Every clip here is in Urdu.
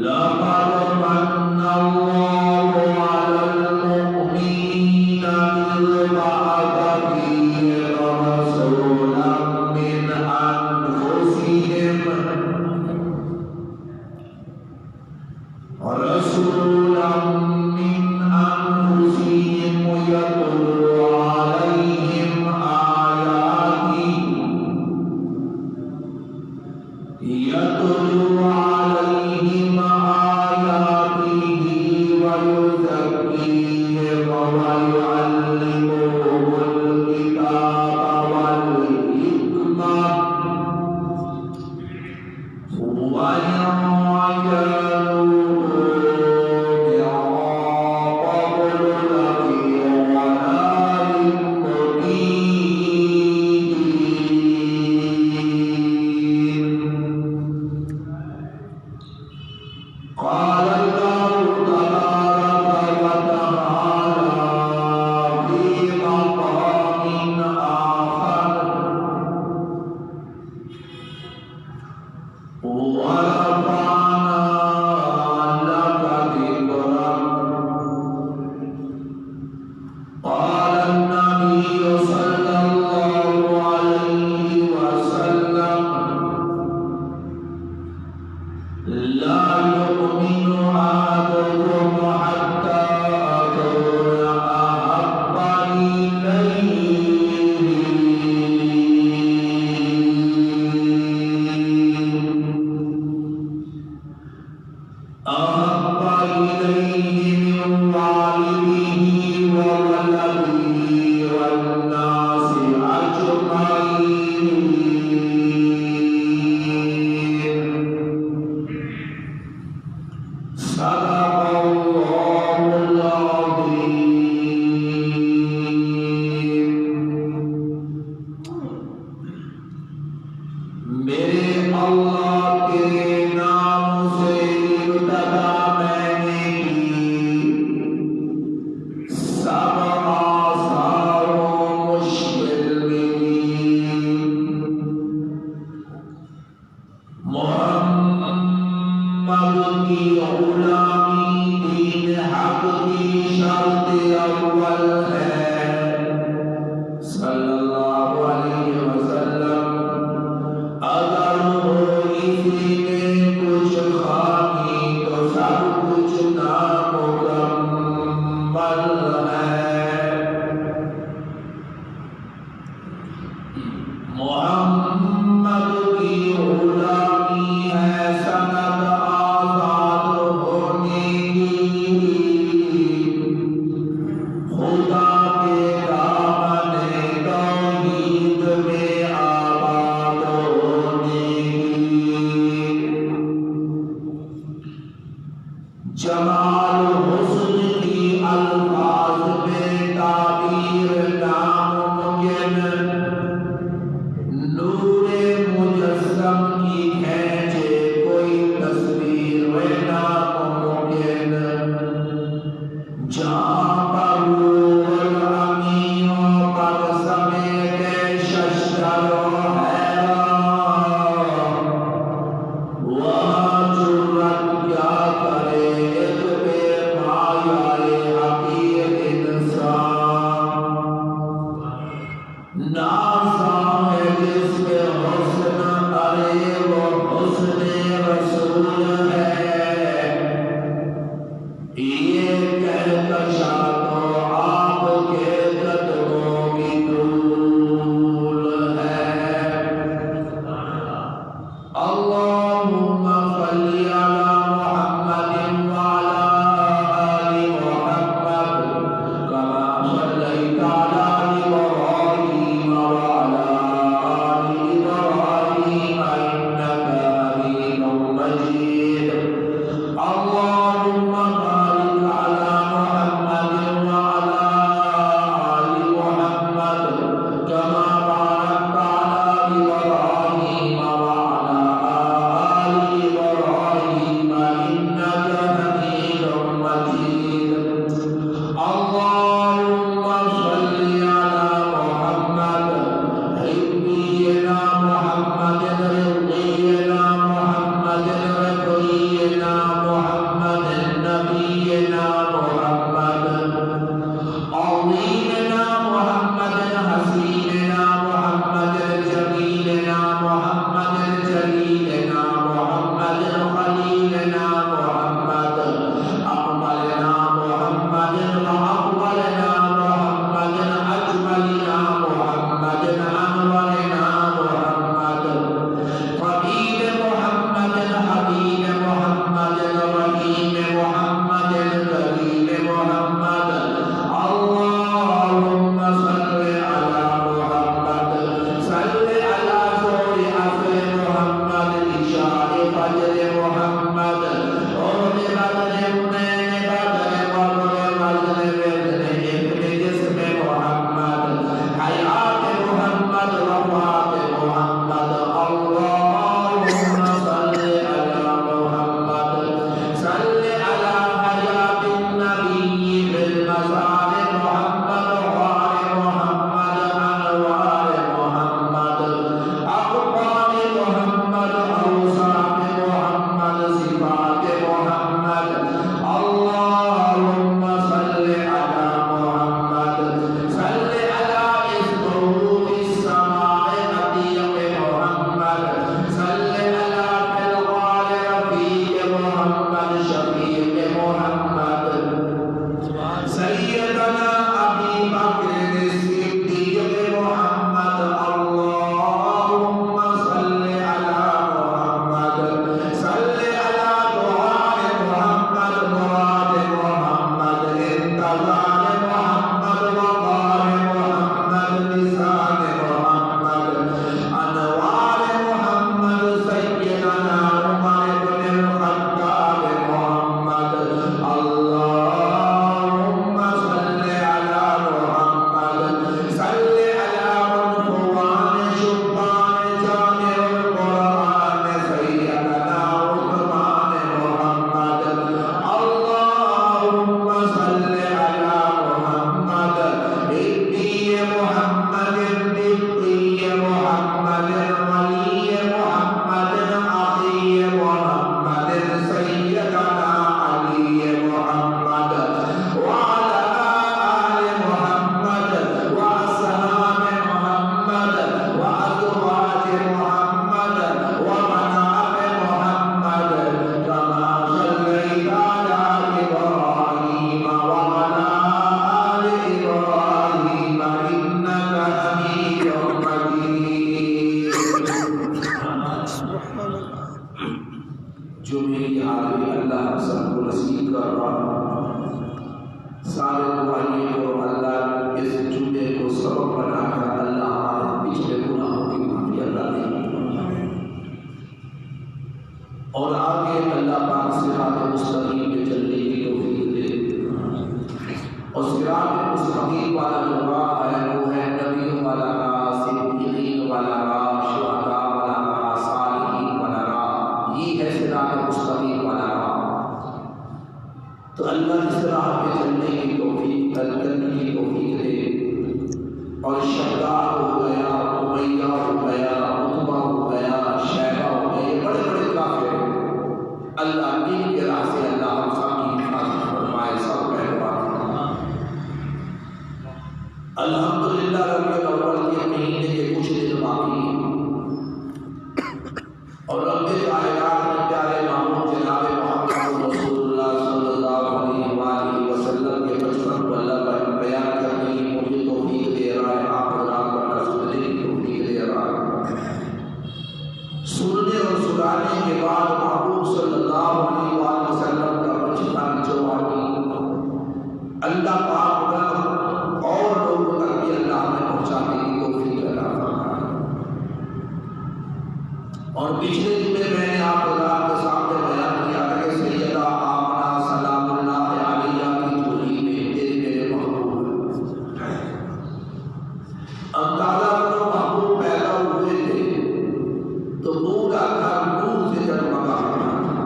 لقد من الله على المؤمنين سبب بنا کر اللہ ہمارے پچھلے گناہوں کی معافی اللہ دے اور آگے اللہ پاک صراط مستقیم پہ چلنے کی توفیق دے۔ اور صراط مستقیم والا جو راہ ہے وہ ہے نبیوں والا راہ، صدیقین والا راہ، شہداء والا راہ، صالحین والا راہ، یہ ہے صراط مستقیم والا راہ۔ تو اللہ اس راہ پہ چلنے کی توفیق کرنے کی توفیق دے۔ اور شہداء ہو گیا، امیہ ہو گیا، عتبہ ہو گیا، شیبہ ہو گئے، بڑے بڑے کافر اللہ دین کے راہ سے اللہ ہم سب کی حفاظت فرمائے، سب پہلوان۔ الحمدللہ ربیع الاول کے مہینے کے کچھ دن باقی ہیں اور رب کائنات میں پیارے محبوب جناب محمد رسول اللہ صلی اللہ علیہ وآلہ وسلم کے بچپن کو اللہ بیان کرنے کی مجھے توفیق دے رہا ہے، آپ حضرات کو سننے کی توفیق دے رہا ہے۔ سننے اور سنانے کے بعد محبوب صلی اللہ علیہ وآلہ وسلم کا بچپن جوانی اللہ پاک کا اور لوگوں تک بھی اللہ نے پہنچانے کی توفیق عطا فرمائے۔ اور پچھلے دن میں نے آپ حضرات کے سامنے بیان کیا تھا کہ سیدہ آمنہ سلام اللہ علیہا کی جھولی میں تیرے میرے محبوب ہیں۔ اندازہ کرو محبوب پیدا ہوئے تھے تو پورا گھر نور سے جگمگا رہا تھا۔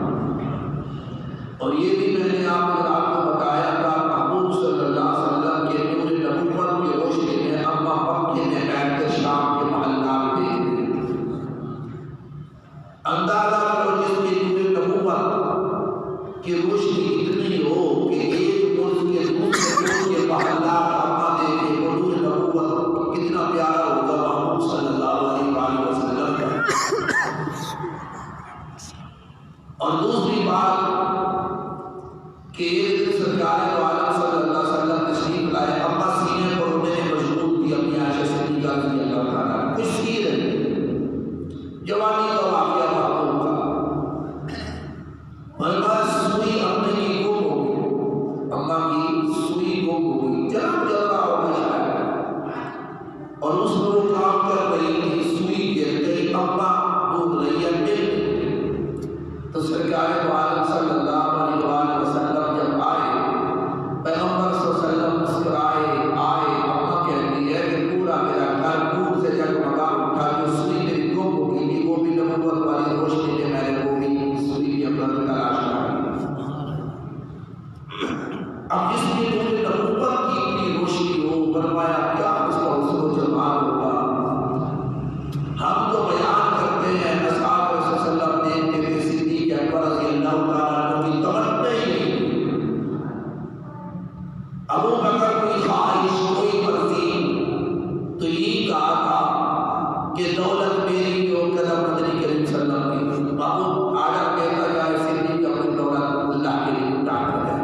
اور یہ بھی میں نے آپ حضرات کو بتایا تھا محبوب صلی اللہ علیہ وسلم کے نور نبوت کی روشنی میں اما پنکھے میں بیٹھ کر شام کے محلات دیکھتے تھے۔ اندازہ کرو جس کی نور نبوت کی روشنی اتنی ہو کہ ایک ملک کے دوسرے ملک کے محلات اما دیکھے، وہ نور نبوت کتنا پیارا ہوگا محبوب صلی اللہ علیہ وسلم کا۔ اور دوسری بات کہ ایک دن سرکار دو عالم صلی اللہ علیہ وسلم تشریف لائے، اما سینے پر انہیں مشغول تھی اپنی عائشہ صدیقہ رضی اللہ تعالیٰ، کچھ سی رہی جوانی کا واقعہ محبوب کا۔ اما سوئی اپنے کی گم ہو گئی، اما کی سوئی گم ہو گئی، جلد رہا ہوگا شاید، اور اس پر وہ کام کر رہی تھی، سوئی گر گئی، اما ڈوب رہی ہے، تو سرکار دو عالم صلی اللہ علیہ وآلہ وسلم جب آئے، پیغمبر صلی اللہ علیہ وسلم مسکرائے آئے، اما کہتی ہے کہ پورا میرا گھر نور سے جگمگا اٹھا، جو سوئی میری گم ہو گئی تھی وہ بھی نبوت والی روشنی میں میں نے وہ بھی سوئی کی اپنا تلاش کر۔ اب جس کی نبوت کی اتنی روشنی ہو، فرمایا کیا اس کا حسن و جمال ہوگا۔ ہم تو بیان کرتے ہیں اصحاب رسول صلی اللہ علیہ وسلم دیکھتے تھے صدیق اکبر رضی اللہ تعالیٰ عنہ کی تمنا ہی نہیں تھی، ابو بکر کوئی خواہش کوئی مرضی تو یہ کہا تھا کہ دولت میری ہو قدم مدنی کریم صلی اللہ علیہ وسلم، بابو آڈر کہتا جائے صدیق اپنی دولت اللہ کے لیے اٹھا کر ہے۔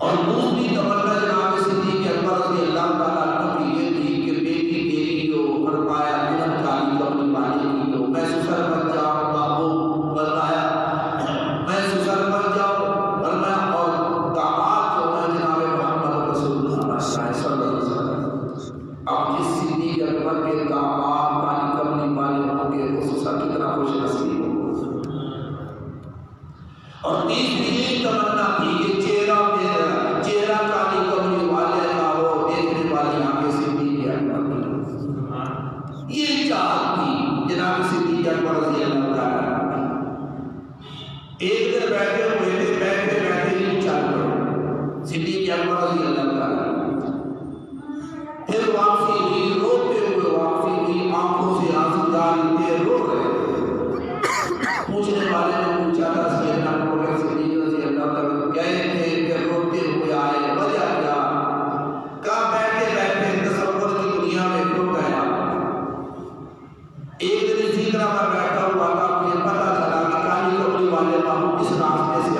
اور دوسری تمنا جناب صدیق اکبر رضی اللہ تعالیٰ عنہ کی یہ تھی کہ بیٹی تیری ہو، فرمایا دلہن کالی اپنی مالی کی ہو، میں سسر بن جاؤں، بابو فرمایا میں سسر بن جاؤں، فرمایا اور داماد جو ہے جناب محمد رسول اللہ صلی اللہ علیہ وسلم۔ اب جس صدیق اکبر کے داماد کالی کملی والے ہوں گے وہ سسر کتنا خوش نصیب ہو۔ اور تیسری یہ تمنا تھی کہ چہرہ کالی کملی والے کا ہو، دیکھنے والی آنکھیں صدیق اکبر کی، یہ چاہت تھی جناب صدیق اکبر رضی اللہ تعالیٰ۔ ایک دن بیٹھے ہوئے تھے، بیٹھے بیٹھے ہی چل پڑے صدیق اکبر رضی اللہ تعالیٰ، پھر واپسی ہوئی، روتے ہوئے واپسی ہوئی، آنکھوں سے آنسو ڈالتے رو رہے۔ پوچھنے والے نے پوچھا تھا سیدنا ابو بکر صدیق رضی اللہ تعالیٰ گئے تھے پھر روتے ہوئے آئے، وجہ کیا؟ کہا بیٹھے بیٹھے تصور کی دنیا میں کھو گیا۔ ایک دن اسی طرح میں بیٹھا ہوا تھا، مجھے پتا چلا کہ کالی کملی والے محبوب اس راستے سے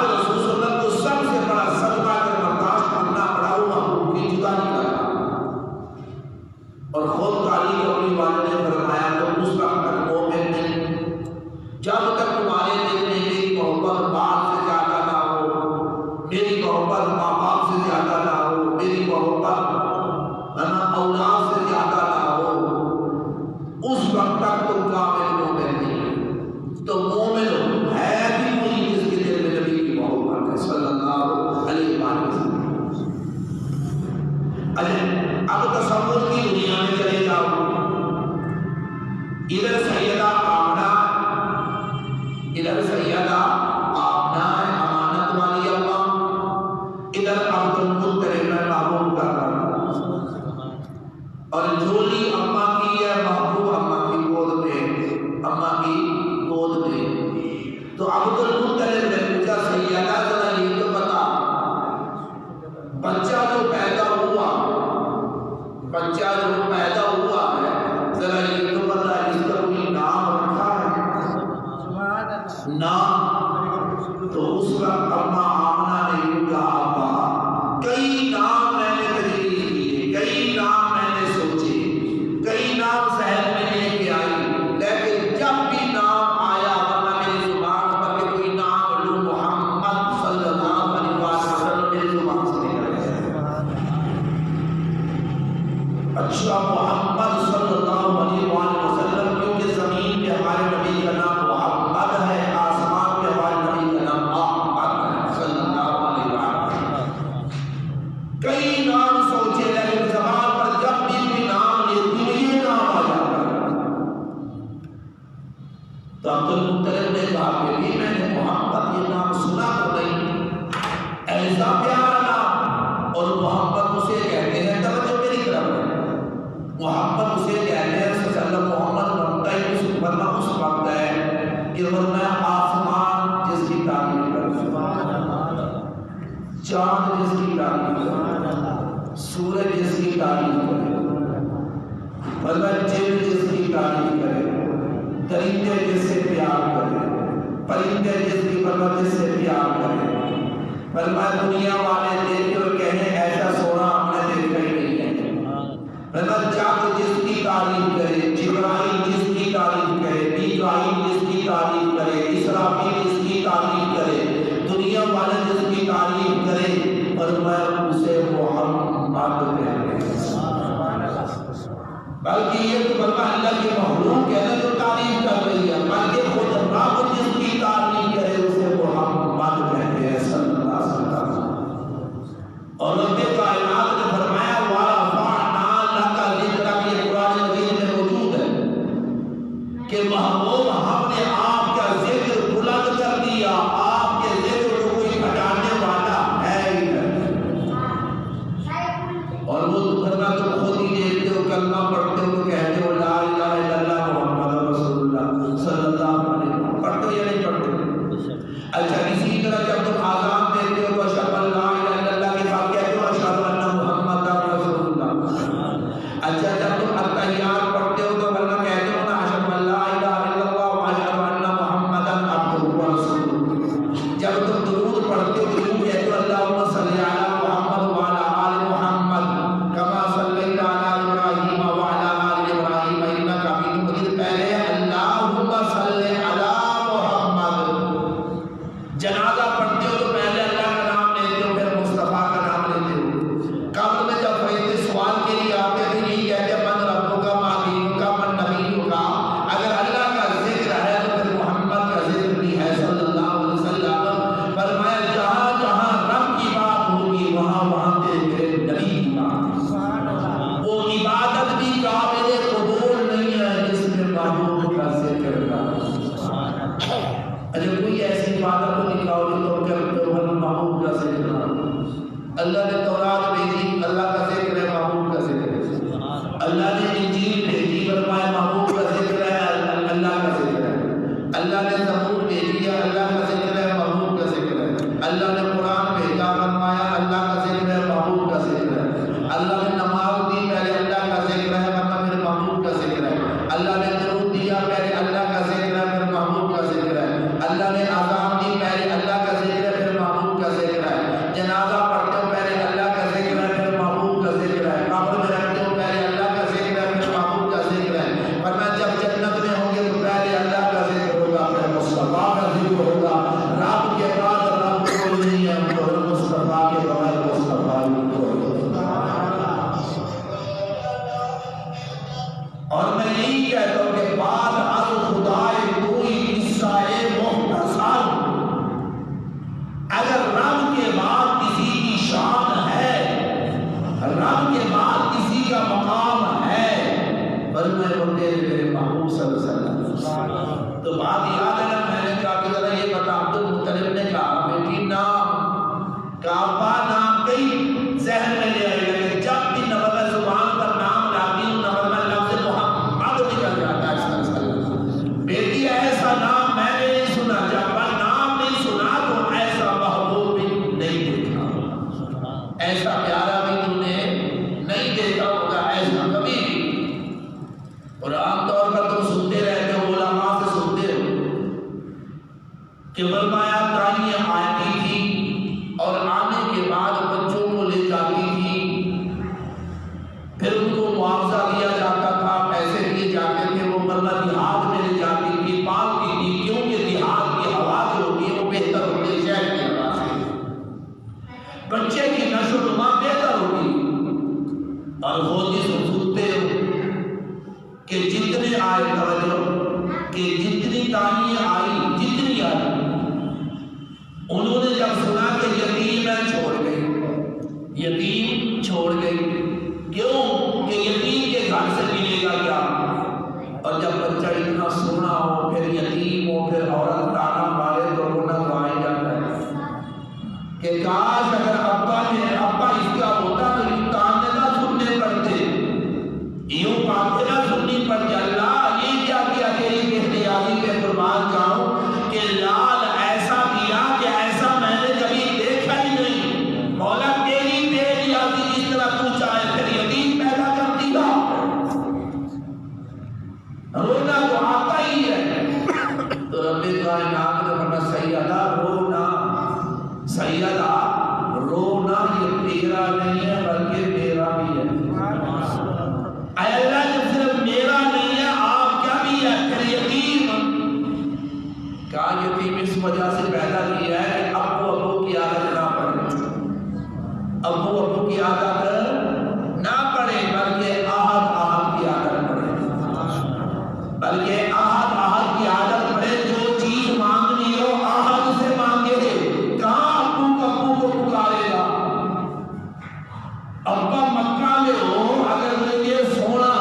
بعد رسول صلی اللہ علیہ وسلم کو سب سے بڑا صدمہ اگر برداشت کرنا پڑا وہ محبوب کی جدائی کا تھا، اور خود تعلیم اپنی والد نے فرمایا تو اس وقت تک مومن نہیں جب تک تمہارے دل میں میری محبت باپ سے زیادہ نہ ہو، میری محبت ماں باپ سے زیادہ نہ ہو، میری محبت اولاد سے زیادہ نہ ہو، اس وقت تک تم کامل مومن نہیں۔ تو مومن ہے بھی وہی جس کے دل میں نبی کی محبت ہے صلی اللہ علیہ وسلم۔ اب تصور کی دنیا میں چلے جاؤ، ادھر سیدہ آمنہ ہے امانت والی اماں، ادھر عبد المطلب میں محبوب کا گھر، اور جھولی اماں کی ہے محبوب اماں کی گود میں، تو عبد المطلب نے پوچھا سیدہ ذرا یہ تو بتا، بچہ جو پیدا ہوا ہے ذرا یہ تو بتا اس کا کوئی نام رکھا ہے؟ نام؟ تو اس وقت اما آمنہ نے یہ کہا ابا کئی نام میں نے تجویز کیے، کئی نام میں نے سوچے، کئی نام ذہن میں لے کے آئی، لیکن جب بھی نام آیا ورنہ میری زبان پر کہ کوئی نام لو محمد صلی اللہ علیہ وسلم میری زبان سے نکل گیا۔ اچھا محمد صلی اللہ علیہ وسلم، کیونکہ زمین پہ ہمارے نبی کا نام محمد ہے، آسمان پہ ہمارے نبی کا نام احمد ہے صلی اللہ علیہ وسلم۔ کئی نام سوچے لیکن زبان پر جب بھی کوئی نام لیتی ہے یہ نام آ جاتا ہے۔ تو عبد المطلب نے کہا کہ بھی میں نے محمد یہ نام سنا تو نہیں، ایسا پیارا نام، اور محمد اسے کہتے ہیں، توجہ میری طرف ہے، محمد اسے کہتے ہیں صلی اللہ علیہ وسلم، محمد بنتا ہی اس ورنہ اس وقت ہے کہ ورنہ آسمان جس کی تعریف کرے، چاند جس کی تعریف کرے، سورج جس کی تعریف کرے، ورنہ جن جس کی تعریف کرے، درندے جس سے پیار کرے، پرندے جس کی ورنہ جس سے پیار کرے، ورنہ دنیا والے دیکھے اور کہیں ایسا سونا ہم نے دیکھا ہی نہیں ہے، جب جس کی تعریف کرے، جبرائیل جس کی تعریف کرے، میکائیل جس کی تعریف کرے، اسرافیل جس کی تعریف کرے، دنیا والے جس کی تعریف کرے، اور میں اسے محمد کہتے ہیں۔ بلکہ یہ تو بلکہ اللہ کی مخلوق ہے جو تعریف کر رہی ہے، بلکہ خود رب جس کی تعریف کرے اسے محمد کہتے ہیں صلی اللہ علیہ وسلم۔ اور رب کائنات نے فرمایا کہ محبوب ہم نے آپ کا ذکر بلند کر دیا، آپ کے ذکر کو کوئی ہٹانے والا ہے ہی نہیں، اور وہ کرنا تو خود ہی دیکھتے ہو، کلمہ پڑھتے ہو، کہتے ہو لا الہ الا اللہ محمد رسول اللہ صلی اللہ علیہ وسلم، پڑھتے یا نہیں پڑھتے؟ اچھا اسی طرح جب تم آزان دیتے ہو تو اشہد ان لا الہ الا اللہ کے بعد کہتے ہو اشہد ان محمد رسول اللہ۔ اچھا جب تم التحیات پڑھتے ہو تو ورنہ کہتے ہو نا اشہد ان لا الہ الا اللہ واشہد ان محمدا عبدہ ورسولہ۔ جب تم درود پڑھتے ہو تو کہتے ہو اللہم صلی علی محمد وعلی آل محمد کما صلیت علی ابراہیم وعلی آل ابراہیم انک حمید مجید۔ پہلے اللہم صلی علی محمد، جنازہ پڑھتے ہو تو پہلے اللہ کا نام لیتے ہو پھر مصطفیٰ کا نام لیتے ہو۔ قبر میں جب فرشتے سوال کے لیے آتے ہیں یہی کہتے ہیں من ربک ما دینک من نبیک، اگر اللہ کا ذکر ہے تو پھر محمد کا ذکر بھی ہے صلی اللہ علیہ وسلم۔ فرمایا جہاں جہاں رب کی بات ہوگی وہاں وہاں پہ میرے نبی کی بات ہے۔ وہ عبادت بھی قابل قبول نہیں ہے جس میں محبوب کا ذکر نہ ہو۔ اگر کوئی ایسی عبادت کو نکاؤ جو تم کرتے ہو ورنہ محبوب کا ذکر نہ ہو۔ اللہ نے تورات بھیجی، اللہ کا ذکر ہے، محبوب کا ذکر ہے۔ اللہ نے انجیل بھیجی، فرمایا محبوب کا ذکر ہے، اللہ کا ذکر ہے۔ اللہ نے زبور بھیجی ہے، اللہ کا ذکر ہے، محبوب کا ذکر ہے۔ اللہ نے قرآن بھیجا، فرمایا اللہ کا ذکر ہے، محبوب کا ذکر ہے۔ اللہ نے نماز دی، پہلے اللہ کا ذکر ہے ورنہ پھر محبوب کا ذکر ہے۔ اللہ نے درود دیا، پہلے اللہ کا ذکر ہے پھر محبوب کا ذکر ہے۔ اللہ نے آزان دی، پہلے اللہ کا ذکر ہے پھر ایسا پیارا بھی تم نے نہیں دیکھا ہوگا، ایسا کبھی بھی۔ اور عام طور پر تم سنتے رہتے ہو، علماء سے سنتے ہو کہ فرمایا تانیاں آتی تھی اور آنے کے بعد بچوں کو لے جاتی تھی، پھر ان کو معاوضہ دیا جاتا تھا، پیسے دیے جاتے تھے، وہ مرنا دیہات میں لے جاتی تھی، پالتی تھی، کیونکہ دیہات کی ہوا جو ہوتی ہے وہ بہتر ہوتی ہے شہر کی ہوا سے، بچے کی نشو و نما بہتر ہوتی ہے۔ اور وہ جس سنتے ہو کہ جتنے آئے توجہ کہ جتنی تانیاں آئی، جتنی آئی، انہوں نے جب سنا کہ یتیم ہے چھوڑ گئی، یتیم چھوڑ گئی، کیوں کہ یتیم کے گھر سے ملے گا کیا؟ اور جب بچہ اتنا سونا ہو، پھر یتیم ہو، پھر عورت تانا مارے تو رونا تو آ ہی جاتا ہے کہ کاش اگر ابا اس کا ہوتا تو یوں تانے نہ سننے پڑتے، یوں باتیں نہ سننی پڑتی۔ اللہ یہ کیا کیا تیری بہتیازی پہ قربان جاؤں کہ لال ایسا دیا کہ ایسا میں نے کبھی دیکھا ہی نہیں۔ مولا تیری بہتیازی جس طرح تو چاہے پھر یتیم پیدا کر دی گا، رونا تو آتا ہی ہے۔ تو رب کائنات نے فرمایا سیدہ رونا، سیدہ رونا یہ تیرا نہیں ہے بلکہ میرا بھی ہے۔ اے اللہ جب صرف میرا نہیں ہے آپ کیا بھی ہے؟ پھر یتیم کیا یتیم اس وجہ سے پیدا کیا ہے کہ ابو کی عادت نہ پڑے، ابو کی عادت نہ پڑے بلکہ آہد کی عادت پڑے، بلکہ آہد کی عادت پڑے۔ جو چیز مانگنی ہو آہد سے مانگے، کہاں ابو کو پکارے گا؟ ابا مکہ میں ہو، اگر یہ سونا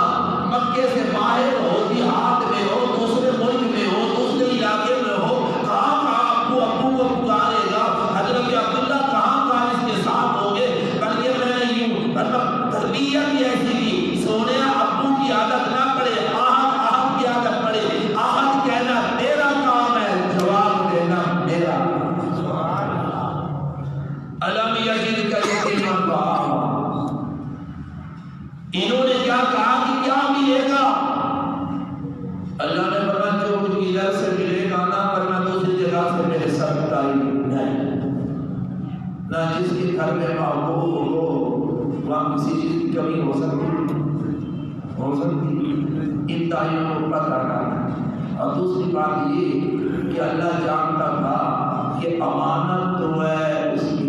مکے سے باہر ہو، دیہات میں ہو، دوسرے ملک میں ہو، دوسرے علاقے میں ہو، کہاں ابو کو پکارے گا؟ حضرت عبداللہ کہاں اس کے ساتھ ہوگے؟ بلکہ میں نے یوں تربیت ہی ایسی کی، سونے ابو کی عادت نہ پڑے، آہد کی عادت پڑے۔ آہد کہنا تیرا کام ہے، جواب دینا میرا۔ علم یجد کا یتیما فآویٰ، انہوں نے کیا کہا کہ کیا ملے گا؟ اللہ نے فرمایا جو کچھ ادھر سے ملے گا نہ کرنا دوسری جگہ سے میرے سر اٹھائی نہیں، نہ جس کے گھر میں محبوب ہو وہاں کسی چیز کی کمی ہو سکتی، ان تعینوں کو پتہ رکھنا۔ اور دوسری بات یہ کہ اللہ جانتا تھا کہ امانت تو ہے اس کی،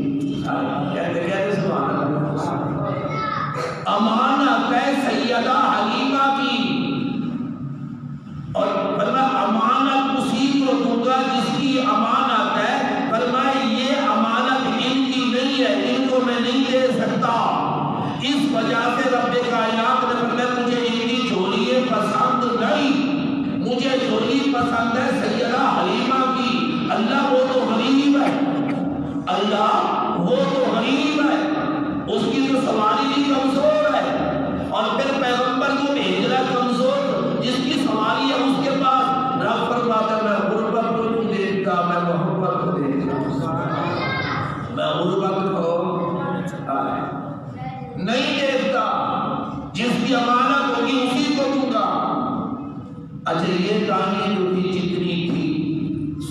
کہتے سبحان اللہ، امانت ہے سیدہ حلیمہ کی، اور فرمایا امانت اسی کو دوں گا جس کی امانت ہے۔ فرمایا یہ امانت ان کی نہیں ہے، ان کو میں نہیں دے سکتا۔ اس وجہ سے رب کائنات نے فرمایا مجھے ان کی جھولی پسند نہیں، مجھے جھولی پسند ہے سیدہ حلیمہ کی۔ اللہ وہ تو غریب ہے، اللہ وہ تو غریب ہے، اس کی تو سواری بھی کمزور ہے، اور پھر پیغمبر کو بھیجنا کمزور، جس کی سواری ہے اس کے پاس رب فرماتا ہے میں غربت کو نہیں دیکھتا، میں محبت کو دیکھتا، میں غربت کو نہیں دیکھتا، جس کی امانت ہوگی اسی کو دوں گا۔ اچھا یہ کہانی جو تھی جتنی تھی،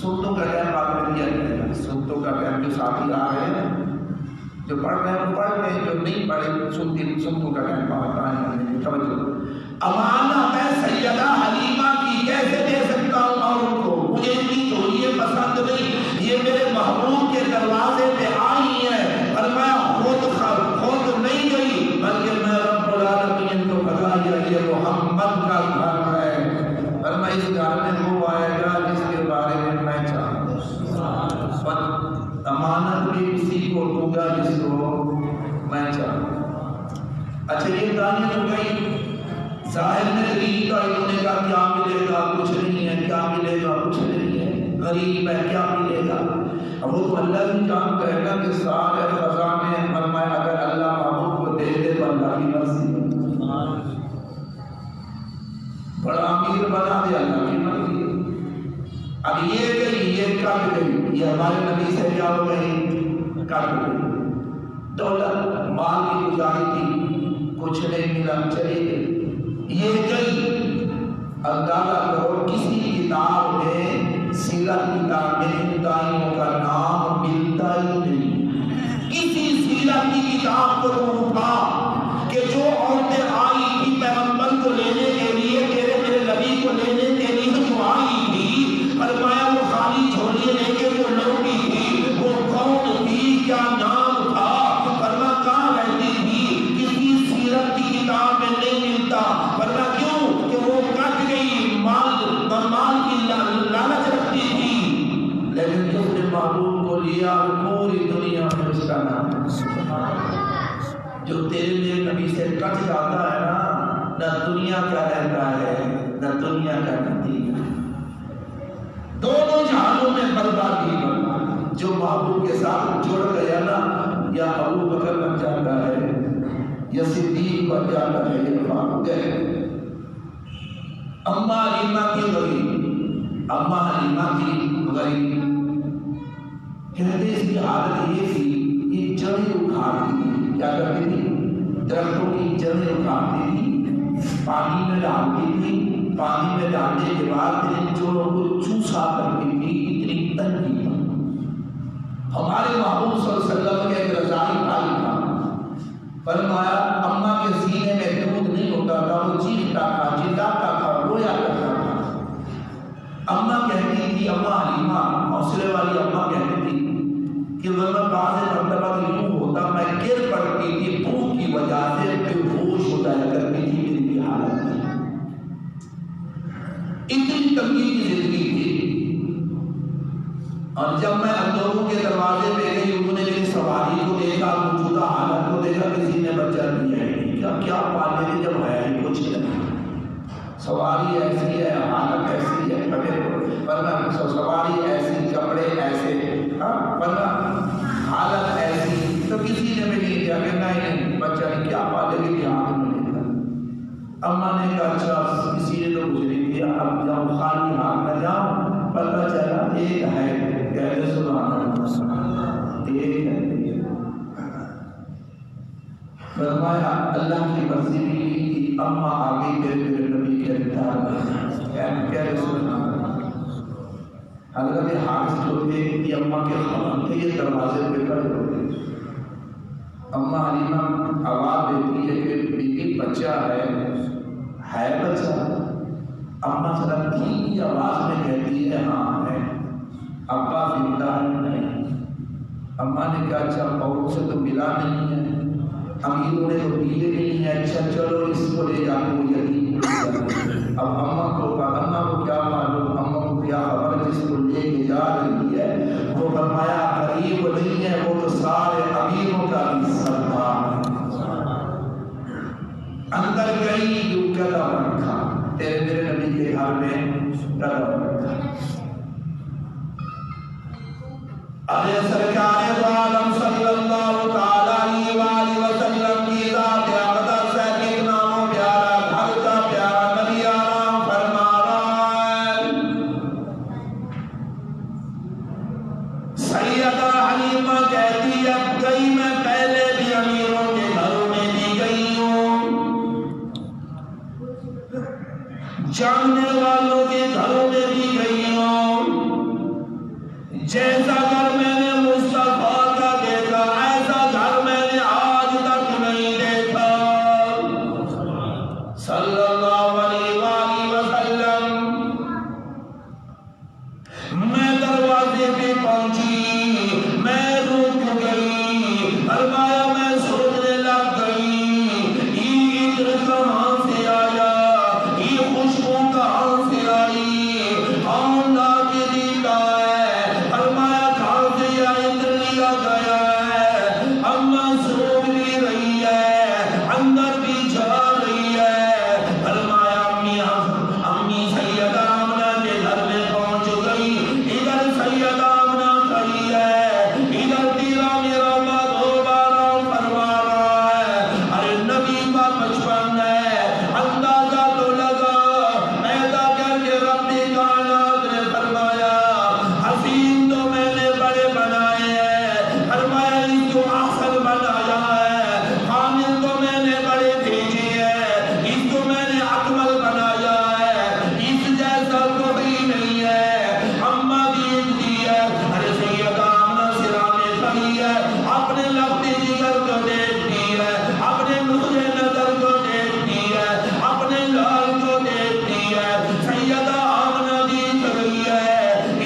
سنتوں کا ٹائم آپ نے دیا جائے گا، سنتوں کا ٹائم جو ساتھی آ رہے ہیں جو پڑھ رہے ہیں وہ پڑھ رہے ہیں، جو نہیں پڑھے سنتوں کا ٹائم آتا ہے۔ توجہ، امانت ہے سیدہ حلیمہ کی، کیسے دے سکتا ہوں اور کو؟ مجھے ان کی جھولیاں پسند نہیں، یہ میرے محبوب کے دروازے پہ آئی ہیں، اور میں خود نہیں گئی بلکہ میں رب العالمین کو بتا دیا یہ محمد کا گھر ہے، اور میں اس گھر میں وہ آئے گا جس کے بارے میں میں چاہوں، امانت بھی اسی کو دوں گا جس کو میں چاہوں۔ اچھا یہ کہانی تو گئی، ظاہر میں غریب کا انہوں نے کہا کیا ملے گا؟ کچھ نہیں ہے، کیا ملے گا؟ کچھ نہیں ہے، غریب ہے کیا ملے گا؟ اب وہ تو اللہ بھی جانتا ہے نا کہ سارے خزانے، فرمایا اگر اللہ محبوب کو دے دے تو اللہ کی مرضی ہے، بڑا امیر بنا دے اللہ کی مرضی ہے۔ اب یہ گئی، یہ کٹ گئی، یہ ہمارے نبی سے کیا ہو گئی؟ کٹ گئی۔ دولت مال کی گزاری تھی، کچھ نہیں ملا، چلی گئی، یہ گئی۔ اندازہ کرو کسی کتاب میں، سیرت کتاب میں ان دائیوں کا نام ملتا ہی نہیں۔ کسی سیرت کی کتاب کو تو اٹھا کہ جو عورتیں آئی تھی پیغمبر کو لینے کے لیے، تیرے نبی کو لینے کے لیے جو آئی تھی، فرمایا وہ خالی جھولی لے کے جو لوٹی تھی وہ کون تھی، کیا نام تھا، فرما کہاں رہتی تھی، کسی سیرت کی کتاب میں نہیں ملتا۔ فرما کیوں کہ وہ کٹ گئی، مال کی لالچ رکھتی تھی، لیکن جس نے محبوب کو لیا پوری دنیا میں اس کا نام ہے۔ جو تیرے میرے نبی سے کٹ جاتا ہے نا، نہ دنیا کا رہتا ہے نہ دنیا کا نتیجہ، دونوں جہانوں میں بربادی۔ جو محبوب کے ساتھ جڑ گیا نا، یا ابو بکر بن جاتا ہے یا صدیق بن جاتا ہے یا فاروق ہے۔ اماں حلیمہ کی غریب، اماں حلیمہ کی غریب، کہتے اس کی عادت یہ تھی، یہ جڑیں اکھاڑتی تھی۔ کیا کرتی تھی؟ درختوں کی جڑیں اکھاڑتی تھی، پانی میں ڈالتی تھی، پانی میں ڈالنے کے بعد ان جڑوں کو چوسا کرتی تھی، اتنی تنگی تھی۔ ہمارے محبوب صلی اللہ علیہ وسلم کے ایک رضاعی بھائی تھا، فرمایا اماں کے سینے میں دودھ نہیں ہوتا تھا، وہ چیختا تھا، چلاتا تھا، رویا کرتا تھا۔ اماں کہتی تھی، اماں حلیمہ حوصلے والی اماں کہتی تھی کہ ورنہ بعض مرتبہ یوں ہوتا، میں گر پڑتی تھی، بھوک کی وجہ سے بے ہوش ہو جایا کرتی تھی، میری حالت تھی، اتنی تنگی کی زندگی تھی۔ اور جب میں اندوروں کے دروازے پہ گئی، انہوں نے میری سواری کو دیکھا، موجودہ حالت کو دیکھا، کسی نے بچہ دیا ہے کیا پالے تھے جب ہے ہی کچھ نہیں، سواری ایسی ہے، حالت ایسی ہے، ورنہ سواری ایسی، کپڑے ایسے، ورنہ حالت ایسی، تو کسی نے بھی نہیں دیا کہ نہیں بچہ نہیں، کیا پالے گی، ہاتھ میں نہیں دیا۔ اماں نے کہا اچھا کسی نے تو کچھ نہیں دیا، اب جاؤ خالی ہاتھ نہ جاؤ۔ پتہ چلا ایک ہے، کہتے سبحان اللہ، ایک ہے۔ فرمایا اللہ کی مرضی بھی، اماں آگئی میرے نبی کے انتظار، کہہ رسول اللہ۔ حضرت حارث جو تھے یہ اماں کے خاندان تھے، یہ دروازے پہ کھڑے ہوتے، اماں حلیمہ آواز دیتی ہے کہ بیٹی بچہ ہے بچہ؟ اماں ذرا دھیمی آواز میں کہتی ہے ہاں ہے۔ ابا زندہ نہیں؟ اماں نے کہا اچھا عورتوں سے تو ملا نہیں ہے، امیروں نے تو دیے نہیں ہے، اچھا چلو اس کو لے جا کے وہ یتیم کو لے جا۔ اب اماں کو کیا معلوم، اماں کو کیا خبر، جس کو لے کے جا رہی ہے وہ فرمایا غریب نہیں ہے، وہ تو سارے امیروں کا بھی سردار ہے۔ اندر گئی جو قدم رکھا، تیرے میرے نبی کے گھر میں قدم رکھا۔ ارے سرکار دو عالم صلی اللہ تعالی علیہ وآلہ وسلم کی ذات اقدس ہے، کتنا وہ پیارا گھر کا پیارا نبی آرام فرما رہا ہے۔ سیدہ حلیمہ کہتی اب گئی میں پہلے بھی امیروں کے گھروں میں بھی گئی ہوں، جاننے والوں کے گھروں میں بھی گئی ہوں، جیسا گھر میں نے مصطفیٰ کا دیکھا ایسا گھر میں نے آج تک نہیں دیکھا صلی اللہ علیہ وآلہ وسلم۔ میں دروازے پہ پہنچی، میں رک گئی، فرمایا میں سوچنے لگ گئی یہ عطر کہاں سے آیا، یہ خوشبو کہاں سے رہی ہے، اپنے لفظی جگر کو دیکھتی ہے، اپنے نور نظر کو دیکھتی ہے، اپنے لال کو دیکھتی ہے۔ سیدہ آمنہ دیکھ رہی ہے،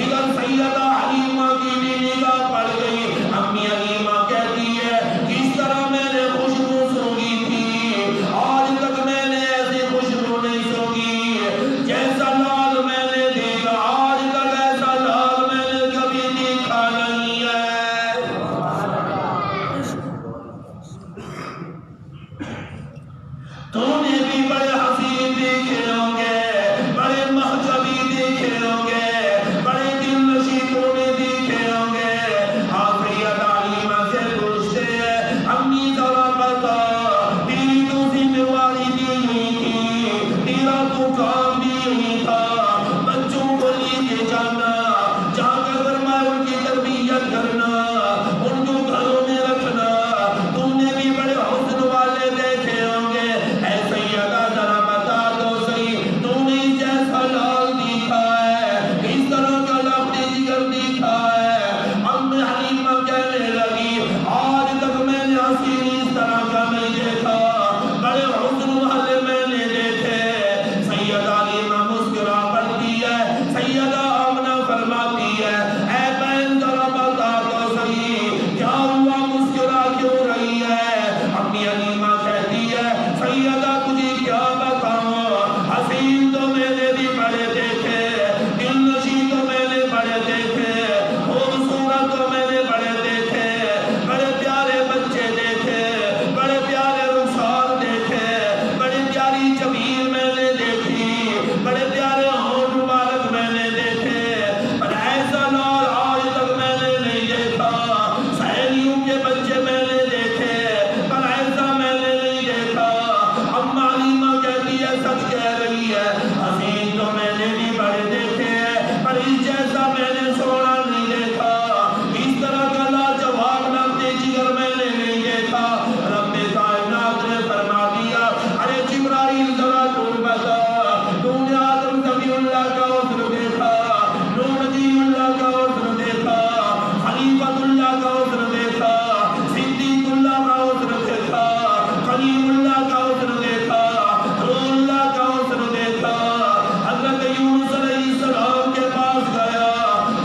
ادھر سیدہ حلیمہ کی بھی نگاہ پڑ گئی۔ امی حلیمہ کہتی ہے کس طرح میں نے خوشبو سونگی تھی، آج تک میں نے ایسی خوشبو نہیں سونگی، جیسا لال میں نے دیکھا آج تک ایسا لال میں نے کبھی دیکھا نہیں ہے۔ تو نے بھی بڑے حسین دیکھے ہوں گے، بڑے محجبی دیکھے ہوں گے، بڑے دل نشیبوں میں دیکھے ہوں گے۔ آپ سیدہ حلیمہ سے پوچھتے ہیں امی ذرا بتا، تیری تو ذمہ بھی یہی تھی، تیرا تو کام بھی یہی تھا، بچوں کو لے کے جانا، جا کر فرمایا ان کی تربیت کرنا، ان کو گھروں میں رکھنا۔ تم نے بھی بڑے حسن والے دیکھے ہوں گے، اے سیدہ ذرا بتا دو صحیح، تم نے جیسا لال دیکھا ہے، اس طرح کا لفظ جگر دیکھا ہے۔ ام حلیمہ کہنے لگی آج تک میں نے حسین اس طرح کا نہیں دیکھا، بڑے حسن والے میں نے دیکھے۔ سیدہ حلیمہ مسکرا پڑتی ہے، سیدہ آمنہ فرماتی ہے اے بہن ذرا بتا تو صحیح کیا ہوا، مسکرا کیوں رہی ہے؟ امی حلیمہ کہتی ہے سیدہ تجھے کیا بتاؤں، حسین تو میں نے بھی بڑے دیکھے، دل نشین تو میں نے بڑے دیکھے، خوبصورت تو میں نے بڑے دیکھے، بڑے پیارے بچے دیکھے، بڑے پیارے رخسار دیکھے، بڑی پیاری جمیل میں نے دیکھی، بڑے پیارے ہونٹ مبارک میں نے دیکھے، پر ایسا لال آج تک میں نے نہیں دیکھا۔ سہیلیوں کے بچے میں نے دیکھے، پر ایسا میں نے نہیں دیکھا۔ اما حلیمہ کہتی ہے سچ کہہ رہی ہے، حسین تو میں نے بھی بڑے دیکھے ہیں، پر اس جیسا میں نے سونا نہیں دیکھا، اس طرح کا لاجواب لفظ جگر میں نے نہیں دیکھا۔ رب کائنات نے فرما دیا ارے جبرائیل ذرا تم بتا، تم نے آدم صفی اللہ کا حسن دیکھا، نوح نبی اللہ کا حسن دیکھا، خلیفۃ اللہ کا حسن دیکھا، صدیق اللہ کا حسن دیکھا، کلیم اللہ کا حسن دیکھا، روح اللہ کا حسن دیکھا۔ حضرت یونس علیہ السلام کے پاس گیا،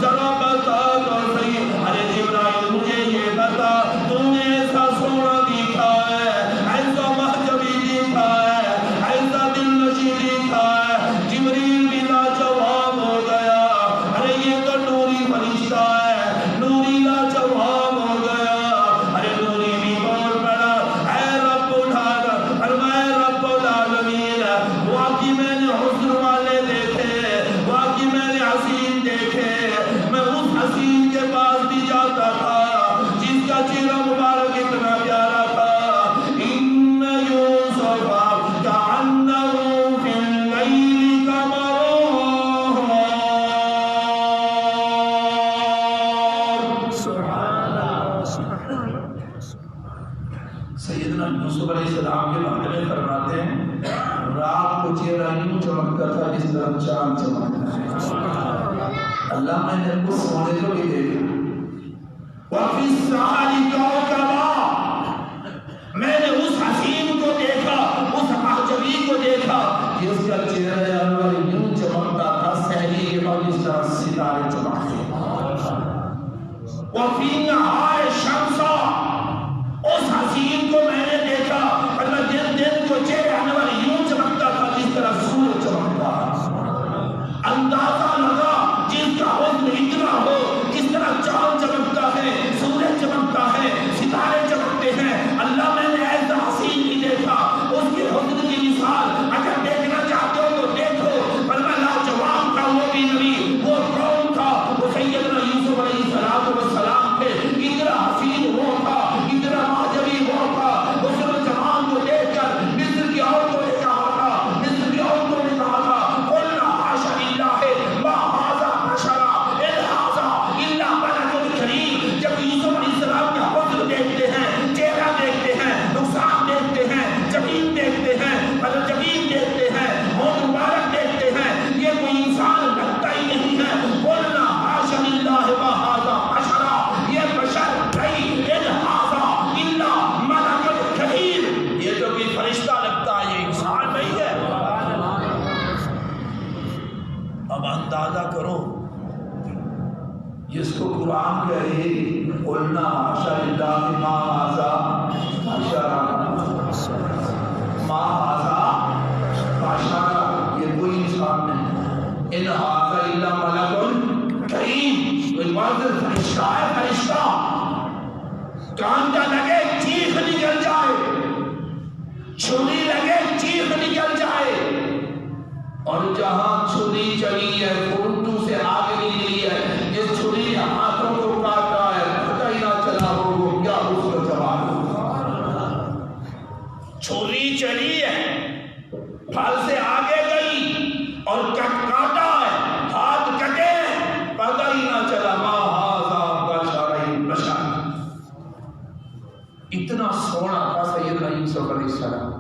ذرا بتا تو صحیح، ارے جبرائیل مجھے یہ بتا تم نے ایسا سونا دیکھا ہے، ایسا محجبی دیکھا ہے، ایسا دل نشین دیکھا ہے۔ جبریل بھی لاجواب ہو گیا، ارے یہ تو نوری فرشتہ ہے، نوری لاجواب ہو گیا، ارے نوری بھی بول پڑا اے رب العالمین، فرمائے رب العالمین واقعی میں نے حسن والے دیکھے، واقعی میں نے حسین دیکھے، میں اس حسین کے پاس بھی جاتا تھا جس کا چہرہ مبارک اتنا پیارا تھا۔ ان یوسف کأنہ فی اللیل کمرون، سیدنا یوسف علیہ السلام کے بارے میں فرماتے ہیں رات کو چہرہ یوں چمکتا تھا جس طرح چاند چمکتا ہے۔ اللہ میں نے اس سونے کو بھی دیکھا، وفی السحر کوكبا، میں نے اس حسین کو دیکھا، اس محجبی کو دیکھا جس کا چہرہ انور یوں چمکتا تھا سحری کے بعد جس طرح ستارے چمکتے ہیں۔ وفی النہار شمسا، اس حسین کو میں نے دیکھا، اللہ دن کو چہرہ انور یوں چمکتا تھا جس طرح سورج چمکتا ہے۔ اندازہ لگا جس کا حسن اتنا ہو، جس طرح چاند چمکتا ہے، سورج چمکتا اللہ ما ھذا بشرا، ما ھذا بشرا، یہ کوئی انسان نہیں، ان ھذا الا ملک کریم، کوئی معزز فرشتہ ہے، فرشتہ کانٹا لگے چیخ نکل جائے، چھری لگے چیخ نکل جائے، اور جہاں چھری چلی ہے فروٹو سے آگ نکلی ہے، جس چھری نے ہاتھوں کو کاٹا ہے پتہ ہی نہ چلا وہ کیا اس کو جواب ہو، چھری چلی ہے پھل سے آگے گئی اور کاٹا ہے، ہاتھ کٹے پتہ ہی نہ چلا ما ھذا بشر، اتنا سونا تھا سیدنا یوسف علیہ السلام،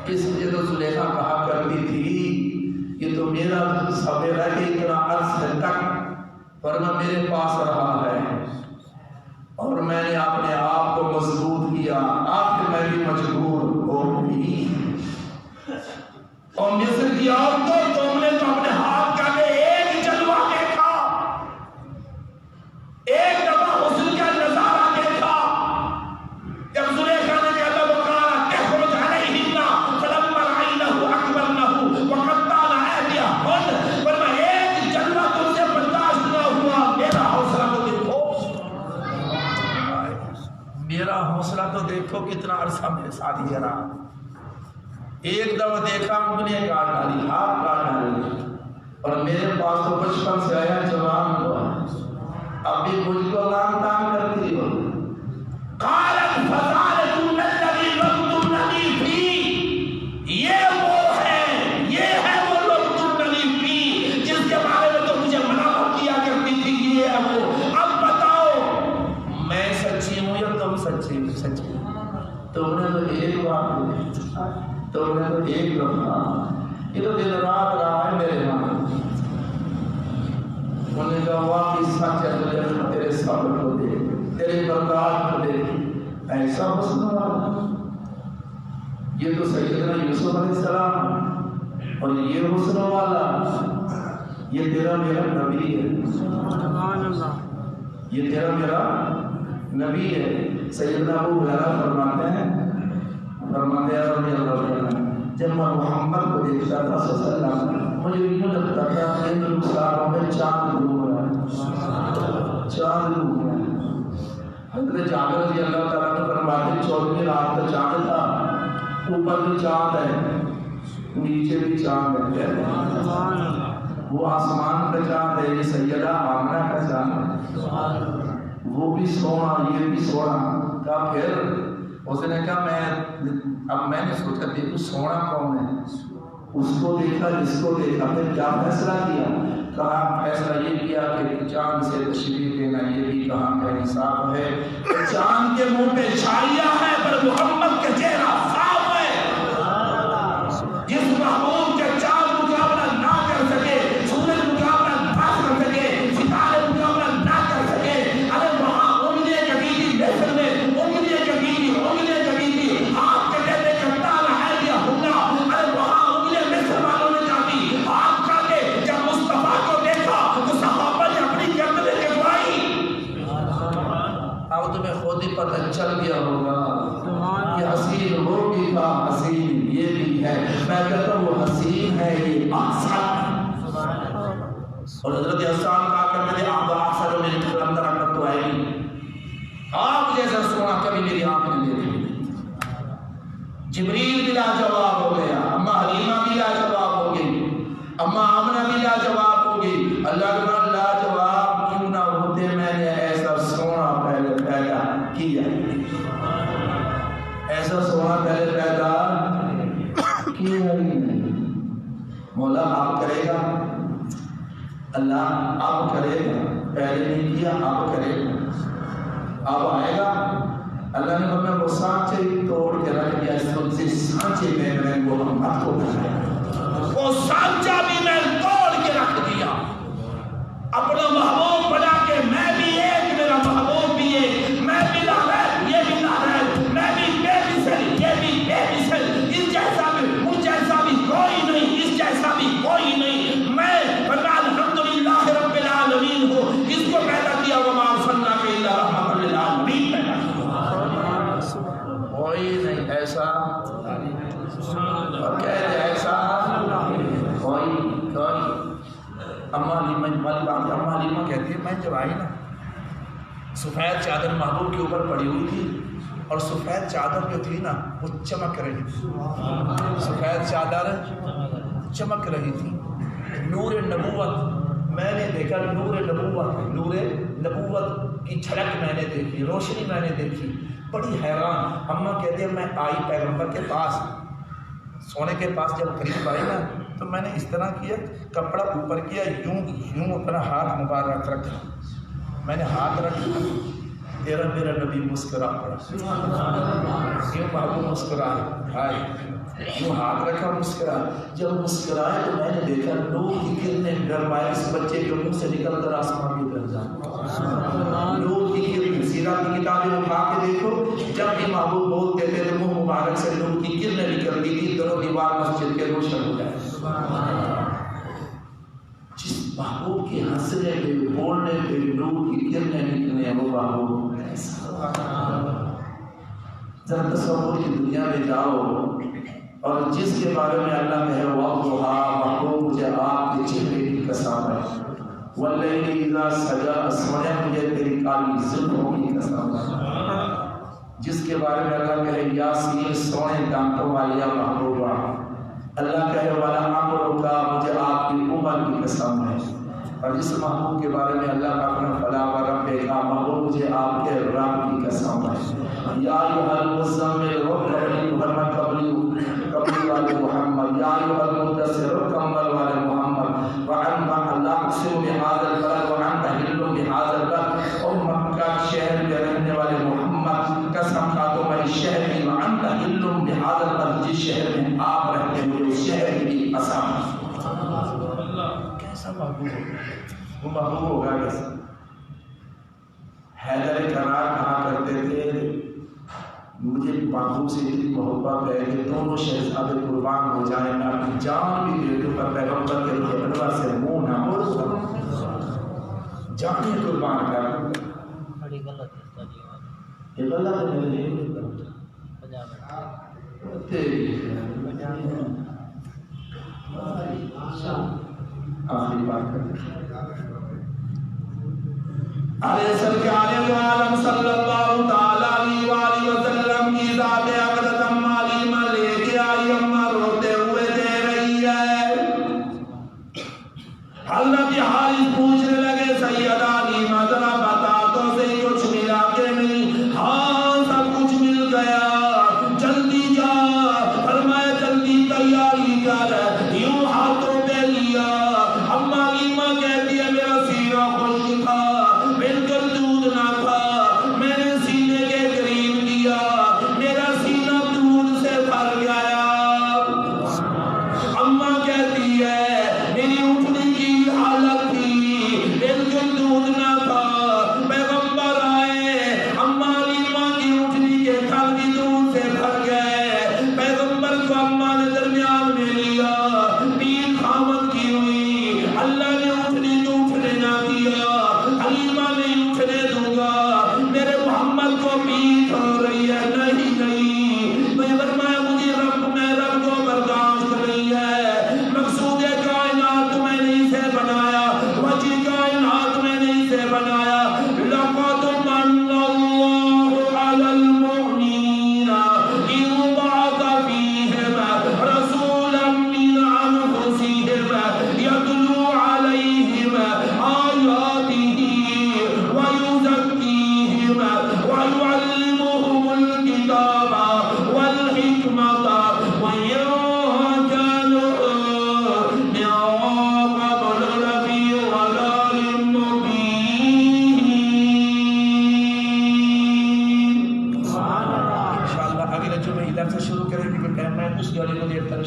اس لیے تو زلیخا کہا کرتی تھی یہ تو میرا سویرا ہے اتنا عرصے تک ورنہ میرے پاس رہا ہے، اور میں نے اپنے آپ کو مضبوط کیا، آخر میں بھی مجبور ہو گئی، اور مصر کی عورتوں تم نے تو اپنے ہاتھ کا ایک جلوہ دیکھا، ایک دفعہ حسن کا نظارہ دیکھا، جب زلیخا نے کہا وقال تخرج علیہن فلما رأینہ اکبرنہ وقطعن ایدیہن، ورنہ ایک جلوہ تم سے برداشت نہ ہوا، میرا حوصلہ تو دیکھو، میرا حوصلہ تو دیکھو کتنا عرصہ میرے ساتھ یہ رہا، ایک دفعہ دیکھا انگلیاں کاٹ ڈالی، ہاتھ کاٹ ڈالی، اور میرے پاس تو بچپن سے آیا جوان ہوا، اب بھی مجھ کو لام تام کرتی ہو، قالت فذلکم الذی لمتننی فیہ، یہ وہ ہے وہ لمتننی فیہ جس کے بارے میں تو مجھے منع کیا کرتی تھی، یہ ہے وہ، اب بتاؤ میں سچی ہوں یا تم سچی تم نے تو ایک بات تم نے تو ایک دفعہ، یہ تو دن رات رہا ہے میرے ہاں، انہوں نے کہا واقعی سچ ہے، تیرے صبر کو دیکھ، تیرے برداشت کو دیکھ، ایسا حسن والا، یہ تو سیدنا یوسف علیہ السلام، اور یہ حسن والا یہ تیرا میرا نبی ہے، یہ تیرا میرا نبی ہے۔ سیدنا ابو ہریرہ فرماتے ہیں رضی اللہ عنہ، جب میں محمد کو دیکھتا تھا صلی اللہ علیہ وسلم مجھے یوں لگتا تھا کہ ان رخساروں میں چاند ڈوب رہا ہے، چاند ڈوب رہا ہے۔ حضرت جابر رضی اللہ تعالیٰ عنہ فرماتے ہیں 14ویں رات کا چاند تھا، اوپر بھی چاند ہے نیچے بھی چاند ہے، وہ آسمان کا چاند ہے، یہ سیدہ آمنہ کا چاند ہے، وہ بھی سونا یہ بھی سونا۔ کہا پھر اس نے کہا اب میں نے سوچا دیکھو سونا کون ہے، اس کو دیکھا جس کو دیکھا، پھر کیا فیصلہ کیا؟ کہا فیصلہ یہ کیا کہ چاند سے تشریف لینا یہ بھی کہاں کا انصاف ہے، چاند کے منہ پہ چھائیاں ہے پر محمد کا چہرہ صاف ہے، جس محبوب کے چاند مقابلہ نہ کر سکے، سورج مقابلہ نہ کر سکے، ستارے مقابلہ نہ کر سکے، ارے وہاں انگلیاں کبھی بھی محفل میں انگلیاں کبھی بھی آپ کے کہتے کرتا ہے دیا ہوگا، ارے وہاں انگلیاں مصر والوں نے جاتی آپ کا کے جب مصطفیٰ کو دیکھا تو صحابہ نے اپنی گردنیں کٹوائی۔ اب تمہیں خود ہی پتہ چل گیا ہوگا کہ حسین وہ بھی تھا، حسین یہ بھی ہے، میں کہتا ہوں وہ حسین ہے یہ احسن۔ اور حضرت حسان کہا کرتے تھے آپ احسن میرے اندر رکھت تو آئے گی، آپ جیسا سونا کبھی میری آنکھ نے دیکھی۔ جبریل بھی لاجواب ہو گیا، اما حلیمہ بھی لاجواب ہو گئی، اما آمنہ بھی لاجواب ہو گئی، اللہ کے بعد لاجواب کیوں نہ ہوتے، میں نے ایسا سونا پہلے پیدا کیا، ایسا سونا پہلے پیدا کیا نہیں۔ مولا آپ کرے گا، اللہ آپ کرے گا، پہلے نہیں کیا آپ کرے گا، اب آئے گا۔ اللہ نے ہمیں وہ سانچے ہی توڑ کے رکھ دیا، اس سانچے میں وہ ہمت کو بنایا، وہ سانچہ بھی میں توڑ کے رکھ دیا، اپنا محبوب بنا کے میں بھی ایک، میرا محبوب بھی ایک، میں بھی لارد یہ بھی لارد، میں بھی بے مثل یہ بھی بے مثل، اس جیسا بھی مجھ جیسا بھی کوئی نہیں، اس جیسا بھی کوئی نہیں، میں الحمدللہ رب العالمین ہوں، اس کو پیدا کیا وما ارسلناک الا رحمۃ للعالمین پیدا کیا۔ جب آئی نا، سفید چادر محبوب کے اوپر پڑی ہوئی تھی، اور سفید چادر جو تھی نا وہ چمک رہی تھی، سفید چادر چمک رہی تھی، نور نبوت میں نے دیکھا، نور نبوت کی جھلک میں نے دیکھی، روشنی میں نے دیکھی، بڑی حیران۔ اماں کہتے ہیں میں آئی پیغمبر کے پاس، سونے کے پاس جب قریب آئی نا تو میں نے اس طرح کیا، کپڑا اوپر کیا، یوں اپنا ہاتھ مبارک رکھا، میں نے ہاتھ رکھا، میرا نبی مسکرا پڑا، یوں محبوب مسکرائے، یوں ہاتھ رکھا مسکرا، جب مسکرائے تو میں نے دیکھا نور کی کرنیں گرمائے اس بچے کے منہ سے نکل کر آسمان کی طرف جائیں، نور کی کرنیں۔ سیرت کی کتابیں اٹھا کے دیکھو، جب بھی محبوب بولتے تھے تو منہ مبارک سے نور کی کرنیں نکلتی تھی، در و دیوار مسجد کے روشن ہو جائے۔ جس محبوب کے ہنسنے پہ بولنے پہ نور کی کرنیں نکلیں، وہ محبوب ایسا۔ ذرا تصور کی دنیا میں جاؤ، اور جس کے بارے میں اللہ کہے وَالضُّحَىٰ، محبوب مجھے آپ کے چہرے کی قسم ہے، وَاللَّيْلِ إِذَا سَجَىٰ، سونے مجھے تیری کالی زلفوں کی قسم ہے، جس کے بارے میں اللہ کہے یاسین، سونے دانتوں والی محبوبہ، اللہ کہے وَلَعَمْرُكَ، مجھے آپ کی عمر کی قسم ہے، اور جس محبوب کے بارے میں اللہ کا اپنا فلا وربک، محبوب مجھے آپ کے رب کی قسم ہے۔ یا ایھا المزمل، محمد قبلی والے محمد، یا ایھا المدثر، کمبل والے محمد، وعنت لا اقسم بهذا البلد وعنت حل بهذا البلد، اور مکہ شہر کے رہنے والے محمد قسم کھاتا ہوں میں اس شہر کی، وعنت حل بهذا البلد، جس شہر میں آپ رہتے ہیں مجھے اس شہر کی قسم۔ کیسا محبوب ہوگا وہ، محبوب ہوگا کیسا؟ حیدر کرار کہا کرتے تھے مجھے محبوب سے اتنی محبت ہے کہ دونوں شہزادے قربان ہو جائیں، میں اپنی جان بھی دے دوں پر پیغمبر کے لیے انور سے منہ نہ موڑوں، جان ہی قربان کر دوں۔ بڑی غلط ہے، یہ غلط ہے میرے لیے، آخری بات کرتے علیہ السلام صلی اللہ تعالی علیہ وآلہ وسلم کی ذات اقدس اماں علیمہ لے کے آئی، اماں روتے ہوئے دے رہی ہے۔ حضرت حارث پوچھنے لگے سیدہ علیمہ ذرا بتا تو صحیح کچھ ملا کہ نہیں؟ ہاں سب کچھ مل گیا، جلدی جا، فرمایا جلدی تیاری کر، یوں ہاتھوں پہ لیا۔ اماں علیمہ کہتی ہے میرا سینہ خشک تھا، بالکل دودھ نہ تھا، میں نے سینے کے قریب کیا، میرا سینہ دودھ سے بھر گیا۔ اماں کہتی ہے میری اٹھنے کی حالت تھی، بالکل دودھ نہ تھا، پیغمبر آئے، اماں علیمہ کی اٹھنے کے تھل بھی دودھ سے بھر گئے، پیغمبر کو اماں نے درمیان میں لیا، پیر خامد کی ہوئی، اللہ نے اٹھنے کو اٹھنے نہ دیا، علیمہ نہیں اٹھنے دوں گا، میرے محمد کو پیٹ ہو رہی ہے، نہیں نہیں، میں فرمایا مجھے رب، میں رب کو برداشت نہیں ہے، مقصود کائنات میں نے اسے بنایا، وجہ کائنات میں نے اسے بنایا۔ لقد من اللہ علی المؤمنین اذ بعث فیہم رسولا من انفسہم یتلو علیہم آیاتہ ویزکیہم ویعلمہم الکتاب والحکمۃ وإن كانوا من قبل لفی ضلال مبین۔ انشاءاللہ اگلے جمعے ادھر سے شروع کریں گے، کیونکہ میں اس گاڑی کو دیکھتا ہوں